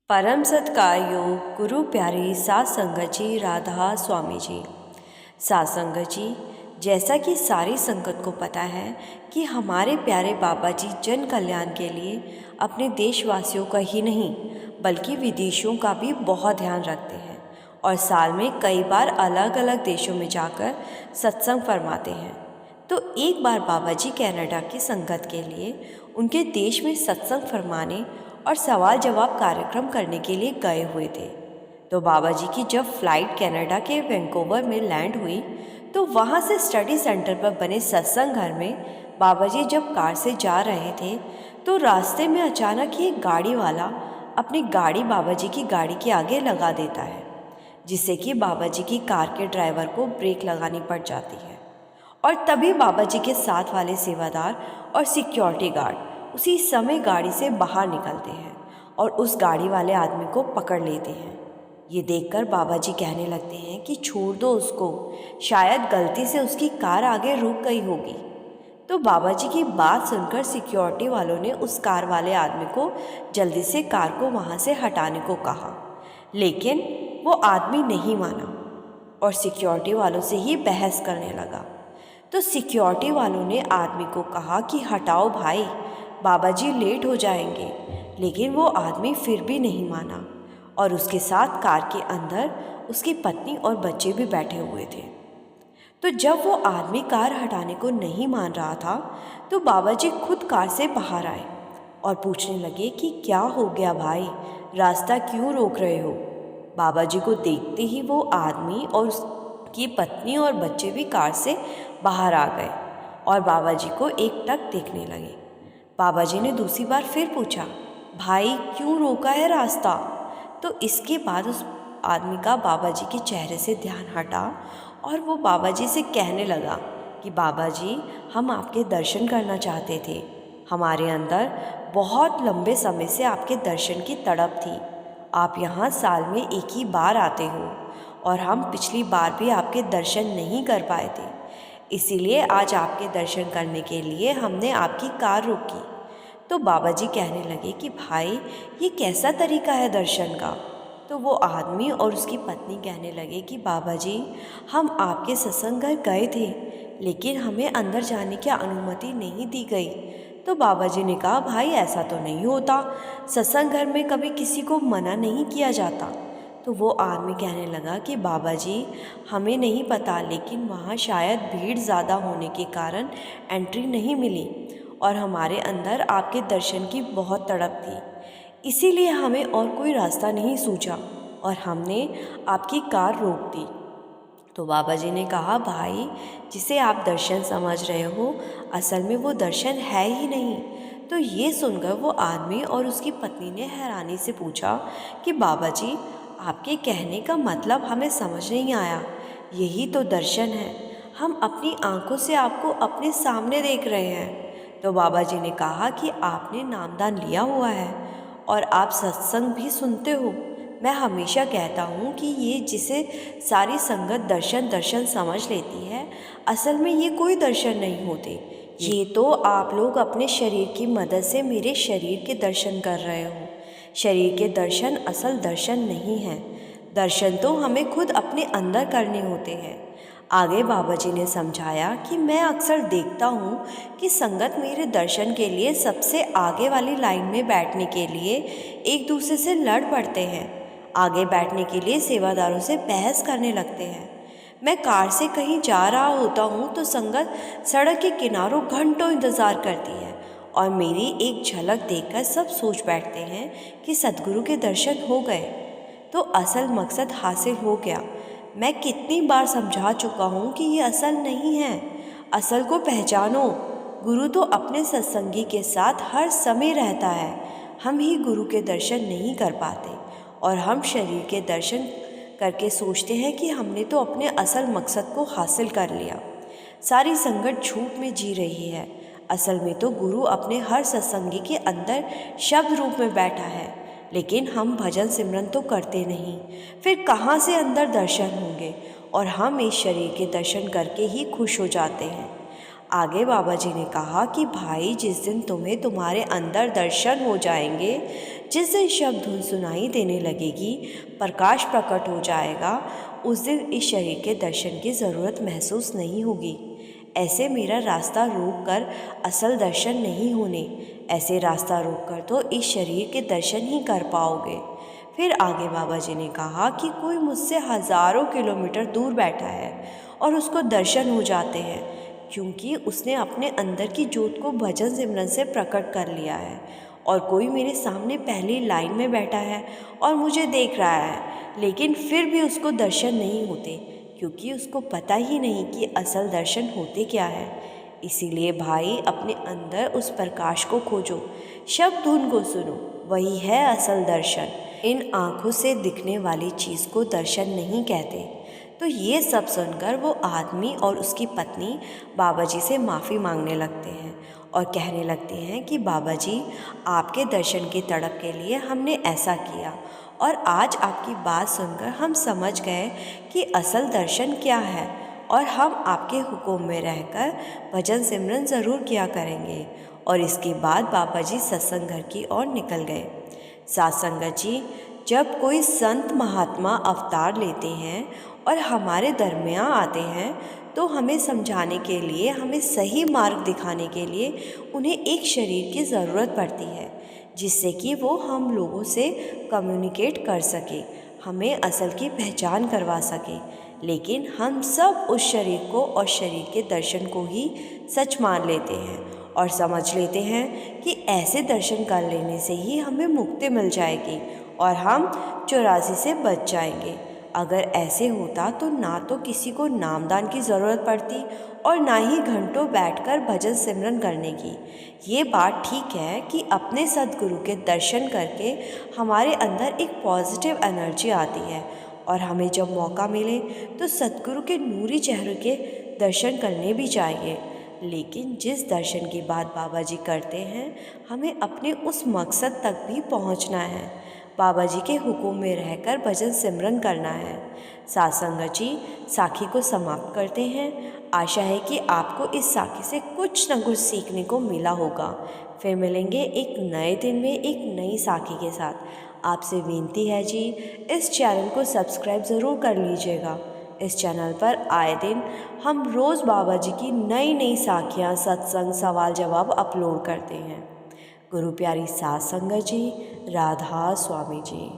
परम सत्कार योग गुरु प्यारी सात संगत जी राधा स्वामी जी। सात संगत जी, जैसा कि सारी संगत को पता है कि हमारे प्यारे बाबा जी जन कल्याण के लिए अपने देशवासियों का ही नहीं बल्कि विदेशों का भी बहुत ध्यान रखते हैं और साल में कई बार अलग अलग देशों में जाकर सत्संग फरमाते हैं। तो एक बार बाबा जी कनाडा की संगत के लिए उनके देश में सत्संग फरमाने और सवाल जवाब कार्यक्रम करने के लिए गए हुए थे। तो बाबा जी की जब फ्लाइट कनाडा के वैंकूवर में लैंड हुई तो वहाँ से स्टडी सेंटर पर बने सत्संग घर में बाबा जी जब कार से जा रहे थे तो रास्ते में अचानक ही एक गाड़ी वाला अपनी गाड़ी बाबा जी की गाड़ी के आगे लगा देता है, जिससे कि बाबा जी की कार के ड्राइवर को ब्रेक लगानी पड़ जाती है। और तभी बाबा जी के साथ वाले सेवादार और सिक्योरिटी गार्ड उसी समय गाड़ी से बाहर निकलते हैं और उस गाड़ी वाले आदमी को पकड़ लेते हैं। ये देखकर बाबा जी कहने लगते हैं कि छोड़ दो उसको, शायद गलती से उसकी कार आगे रुक गई होगी। तो बाबा जी की बात सुनकर सिक्योरिटी वालों ने उस कार वाले आदमी को जल्दी से कार को वहाँ से हटाने को कहा, लेकिन वो आदमी नहीं माना और सिक्योरिटी वालों से ही बहस करने लगा। तो सिक्योरिटी वालों ने आदमी को कहा कि हटाओ भाई, बाबा जी लेट हो जाएंगे, लेकिन वो आदमी फिर भी नहीं माना और उसके साथ कार के अंदर उसकी पत्नी और बच्चे भी बैठे हुए थे। तो जब वो आदमी कार हटाने को नहीं मान रहा था तो बाबा जी खुद कार से बाहर आए और पूछने लगे कि क्या हो गया भाई, रास्ता क्यों रोक रहे हो। बाबा जी को देखते ही वो आदमी और उसकी पत्नी और बच्चे भी कार से बाहर आ गए और बाबा जी को एकटक देखने लगे। बाबा जी ने दूसरी बार फिर पूछा, भाई क्यों रोका है रास्ता। तो इसके बाद उस आदमी का बाबा जी के चेहरे से ध्यान हटा और वो बाबा जी से कहने लगा कि बाबा जी, हम आपके दर्शन करना चाहते थे, हमारे अंदर बहुत लंबे समय से आपके दर्शन की तड़प थी। आप यहाँ साल में एक ही बार आते हो और हम पिछली बार भी आपके दर्शन नहीं कर पाए थे, इसीलिए आज आपके दर्शन करने के लिए हमने आपकी कार रोकी। तो बाबा जी कहने लगे कि भाई ये कैसा तरीका है दर्शन का। तो वो आदमी और उसकी पत्नी कहने लगे कि बाबा जी, हम आपके सत्संग घर गए थे लेकिन हमें अंदर जाने की अनुमति नहीं दी गई। तो बाबा जी ने कहा, भाई ऐसा तो नहीं होता, सत्संग घर में कभी किसी को मना नहीं किया जाता। तो वो आदमी कहने लगा कि बाबा जी, हमें नहीं पता, लेकिन वहाँ शायद भीड़ ज़्यादा होने के कारण एंट्री नहीं मिली और हमारे अंदर आपके दर्शन की बहुत तड़प थी, इसीलिए हमें और कोई रास्ता नहीं सूझा और हमने आपकी कार रोक दी। तो बाबा जी ने कहा, भाई जिसे आप दर्शन समझ रहे हो असल में वो दर्शन है ही नहीं। तो ये सुनकर वो आदमी और उसकी पत्नी ने हैरानी से पूछा कि बाबा जी, आपके कहने का मतलब हमें समझ नहीं आया। यही तो दर्शन है, हम अपनी आंखों से आपको अपने सामने देख रहे हैं। तो बाबा जी ने कहा कि आपने नामदान लिया हुआ है और आप सत्संग भी सुनते हो। मैं हमेशा कहता हूँ कि ये जिसे सारी संगत दर्शन दर्शन समझ लेती है, असल में ये कोई दर्शन नहीं होते। ये तो आप लोग अपने शरीर की मदद से मेरे शरीर के दर्शन कर रहे हो। शरीर के दर्शन असल दर्शन नहीं हैं। दर्शन तो हमें खुद अपने अंदर करने होते हैं। आगे बाबा जी ने समझाया कि मैं अक्सर देखता हूँ कि संगत मेरे दर्शन के लिए सबसे आगे वाली लाइन में बैठने के लिए एक दूसरे से लड़ पड़ते हैं, आगे बैठने के लिए सेवादारों से बहस करने लगते हैं। मैं कार से कहीं जा रहा होता हूँ तो संगत सड़क के किनारों घंटों इंतज़ार करती है और मेरी एक झलक देखकर सब सोच बैठते हैं कि सद्गुरु के दर्शन हो गए, तो असल मकसद हासिल हो गया। मैं कितनी बार समझा चुका हूँ कि ये असल नहीं है। असल को पहचानो। गुरु तो अपने सत्संगी के साथ हर समय रहता है। हम ही गुरु के दर्शन नहीं कर पाते और हम शरीर के दर्शन करके सोचते हैं कि हमने तो अपने असल मकसद को हासिल कर लिया। सारी संगत झूठ में जी रही है। असल में तो गुरु अपने हर सत्संगी के अंदर शब्द रूप में बैठा है, लेकिन हम भजन सिमरन तो करते नहीं, फिर कहाँ से अंदर दर्शन होंगे। और हम इस शरीर के दर्शन करके ही खुश हो जाते हैं। आगे बाबा जी ने कहा कि भाई, जिस दिन तुम्हें तुम्हारे अंदर दर्शन हो जाएंगे, जिस दिन शब्द धुन सुनाई देने लगेगी, प्रकाश प्रकट हो जाएगा, उस दिन इस शरीर के दर्शन की ज़रूरत महसूस नहीं होगी। ऐसे मेरा रास्ता रोक कर असल दर्शन नहीं होने, ऐसे रास्ता रोक कर तो इस शरीर के दर्शन ही कर पाओगे। फिर आगे बाबा जी ने कहा कि कोई मुझसे हज़ारों किलोमीटर दूर बैठा है और उसको दर्शन हो जाते हैं, क्योंकि उसने अपने अंदर की ज्योत को भजन सिमरन से प्रकट कर लिया है। और कोई मेरे सामने पहली लाइन में बैठा है और मुझे देख रहा है, लेकिन फिर भी उसको दर्शन नहीं होते, क्योंकि उसको पता ही नहीं कि असल दर्शन होते क्या है। इसीलिए भाई, अपने अंदर उस प्रकाश को खोजो, शब्द धुन को सुनो, वही है असल दर्शन। इन आँखों से दिखने वाली चीज़ को दर्शन नहीं कहते। तो ये सब सुनकर वो आदमी और उसकी पत्नी बाबा जी से माफ़ी मांगने लगते हैं और कहने लगते हैं कि बाबा जी, आपके दर्शन की तड़प के लिए हमने ऐसा किया, और आज आपकी बात सुनकर हम समझ गए कि असल दर्शन क्या है, और हम आपके हुक्म में रहकर भजन सिमरन ज़रूर किया करेंगे। और इसके बाद बाबा जी सत्संग घर की ओर निकल गए। साथ संगत जी, जब कोई संत महात्मा अवतार लेते हैं और हमारे दरमियाँ आते हैं, तो हमें समझाने के लिए, हमें सही मार्ग दिखाने के लिए उन्हें एक शरीर की ज़रूरत पड़ती है, जिससे कि वो हम लोगों से कम्युनिकेट कर सके, हमें असल की पहचान करवा सके। लेकिन हम सब उस शरीर को और शरीर के दर्शन को ही सच मान लेते हैं और समझ लेते हैं कि ऐसे दर्शन कर लेने से ही हमें मुक्ति मिल जाएगी और हम 84 से बच जाएंगे। अगर ऐसे होता तो ना तो किसी को नामदान की ज़रूरत पड़ती और ना ही घंटों बैठकर भजन सिमरन करने की। ये बात ठीक है कि अपने सद्गुरु के दर्शन करके हमारे अंदर एक पॉजिटिव एनर्जी आती है, और हमें जब मौका मिले तो सद्गुरु के नूरी चेहरे के दर्शन करने भी चाहिए। लेकिन जिस दर्शन की बात बाबा जी करते हैं, हमें अपने उस मकसद तक भी पहुंचना है, बाबा जी के हुक्म में रहकर भजन सिमरन करना है। साथ संगत जी, साखी को समाप्त करते हैं। आशा है कि आपको इस साखी से कुछ न कुछ सीखने को मिला होगा। फिर मिलेंगे एक नए दिन में एक नई साखी के साथ। आपसे विनती है जी, इस चैनल को सब्सक्राइब ज़रूर कर लीजिएगा। इस चैनल पर आए दिन हम रोज़ बाबा जी की नई नई साखियाँ, सत्संग, सवाल जवाब अपलोड करते हैं। गुरु प्यारी साथ संगत जी, राधा स्वामी जी।